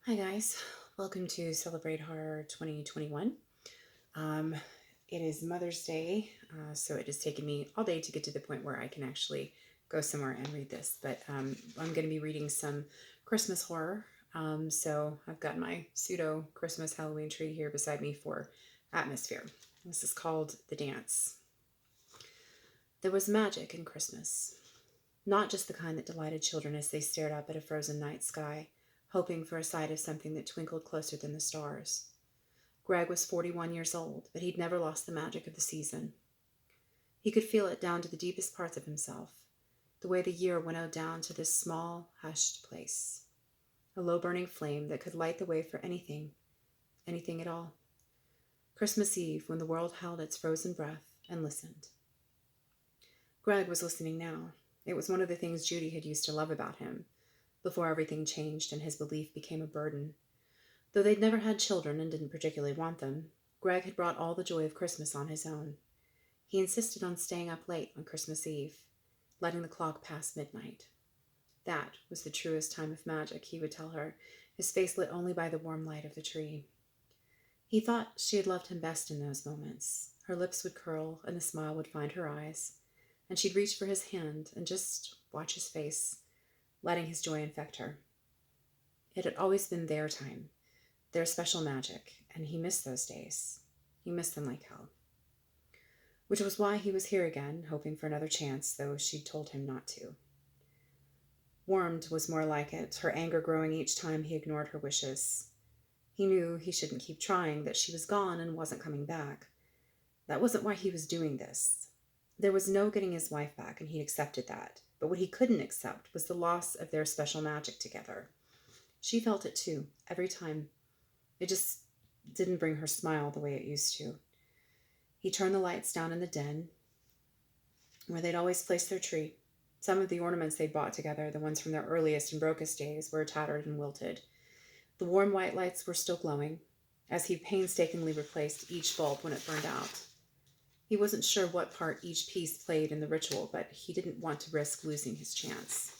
Hi guys, welcome to Celebrate Horror 2021. Um, it is Mother's Day, so it has taken me all day to get to the point where I can actually go somewhere and read this. But I'm going to be reading some Christmas horror. So I've got my pseudo Christmas Halloween tree here beside me for atmosphere. This is called The Dance. There was magic in Christmas. Not just the kind that delighted children as they stared up at a frozen night sky, hoping for a sight of something that twinkled closer than the stars. Greg was 41 years old, but he'd never lost the magic of the season. He could feel it down to the deepest parts of himself, the way the year winnowed down to this small, hushed place. A low-burning flame that could light the way for anything, anything at all. Christmas Eve, when the world held its frozen breath and listened. Greg was listening now. It was one of the things Judy had used to love about him, before everything changed and his belief became a burden. Though they'd never had children and didn't particularly want them, Greg had brought all the joy of Christmas on his own. He insisted on staying up late on Christmas Eve, letting the clock pass midnight. That was the truest time of magic, he would tell her, his face lit only by the warm light of the tree. He thought she had loved him best in those moments. Her lips would curl and a smile would find her eyes, and she'd reach for his hand and just watch his face, letting his joy infect her. It had always been their time, their special magic, and he missed those days. He missed them like hell. Which was why he was here again, hoping for another chance, though she'd told him not to. Warmed was more like it, her anger growing each time he ignored her wishes. He knew he shouldn't keep trying, that she was gone and wasn't coming back. That wasn't why he was doing this. There was no getting his wife back, and he accepted that. But what he couldn't accept was the loss of their special magic together. She felt it too, every time. It just didn't bring her smile the way it used to. He turned the lights down in the den, where they'd always placed their tree. Some of the ornaments they'd bought together, the ones from their earliest and brokest days, were tattered and wilted. The warm white lights were still glowing, as he painstakingly replaced each bulb when it burned out. He wasn't sure what part each piece played in the ritual, but he didn't want to risk losing his chance.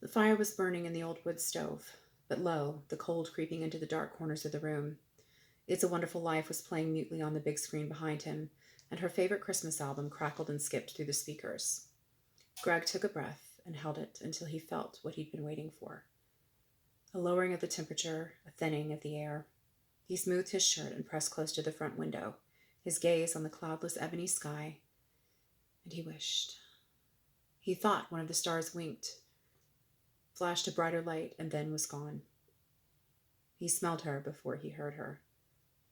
The fire was burning in the old wood stove, but low, the cold creeping into the dark corners of the room. It's a Wonderful Life was playing mutely on the big screen behind him, and her favorite Christmas album crackled and skipped through the speakers. Greg took a breath and held it until he felt what he'd been waiting for. A lowering of the temperature, a thinning of the air. He smoothed his shirt and pressed close to the front window, his gaze on the cloudless ebony sky, and he wished. He thought one of the stars winked, flashed a brighter light, and then was gone. He smelled her before he heard her.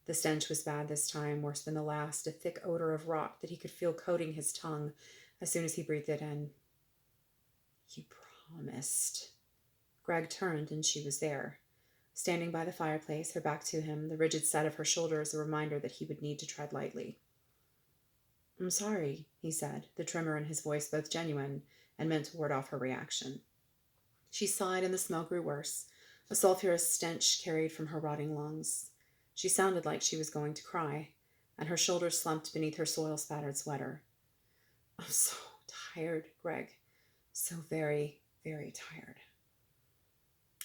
The stench was bad this time, worse than the last, a thick odor of rot that he could feel coating his tongue as soon as he breathed it in. You promised. Greg turned, and she was there, standing by the fireplace, her back to him, the rigid set of her shoulders a reminder that he would need to tread lightly. I'm sorry, he said, the tremor in his voice both genuine and meant to ward off her reaction. She sighed, and the smell grew worse, a sulphurous stench carried from her rotting lungs. She sounded like she was going to cry, and her shoulders slumped beneath her soil-spattered sweater. I'm so tired, Greg. So very, very tired.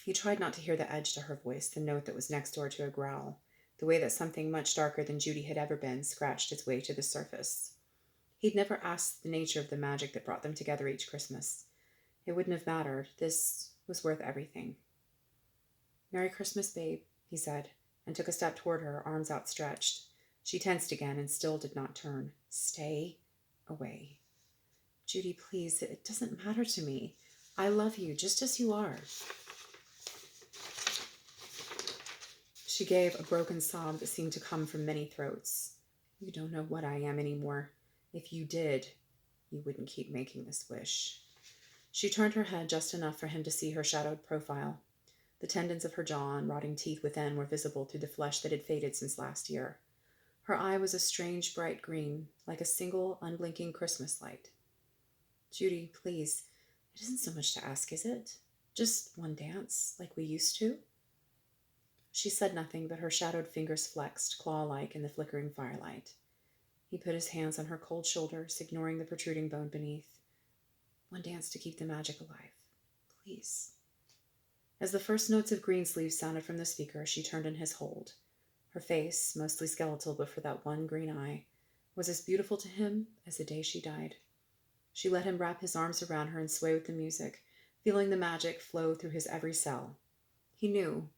He tried not to hear the edge to her voice, the note that was next door to a growl, the way that something much darker than Judy had ever been scratched its way to the surface. He'd never asked the nature of the magic that brought them together each Christmas. It wouldn't have mattered. This was worth everything. Merry Christmas, babe, he said, and took a step toward her, arms outstretched. She tensed again and still did not turn. Stay away. Judy, please, it doesn't matter to me. I love you just as you are. She gave a broken sob that seemed to come from many throats. You don't know what I am anymore. If you did, you wouldn't keep making this wish. She turned her head just enough for him to see her shadowed profile. The tendons of her jaw and rotting teeth within were visible through the flesh that had faded since last year. Her eye was a strange bright green, like a single unblinking Christmas light. Judy, please, it isn't so much to ask, is it? Just one dance, like we used to? She said nothing, but her shadowed fingers flexed, claw-like, in the flickering firelight. He put his hands on her cold shoulders, ignoring the protruding bone beneath. One dance to keep the magic alive. Please. As the first notes of Greensleeve sounded from the speaker, she turned in his hold. Her face, mostly skeletal but for that one green eye, was as beautiful to him as the day she died. She let him wrap his arms around her and sway with the music, feeling the magic flow through his every cell. He knew,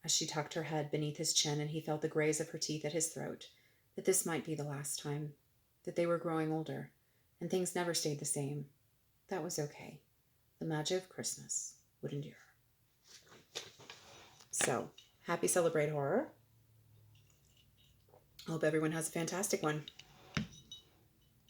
as she tucked her head beneath his chin and he felt the graze of her teeth at his throat, that this might be the last time, that they were growing older, and things never stayed the same. That was okay. The magic of Christmas would endure. So, happy Celebrate Horror. I hope everyone has a fantastic one.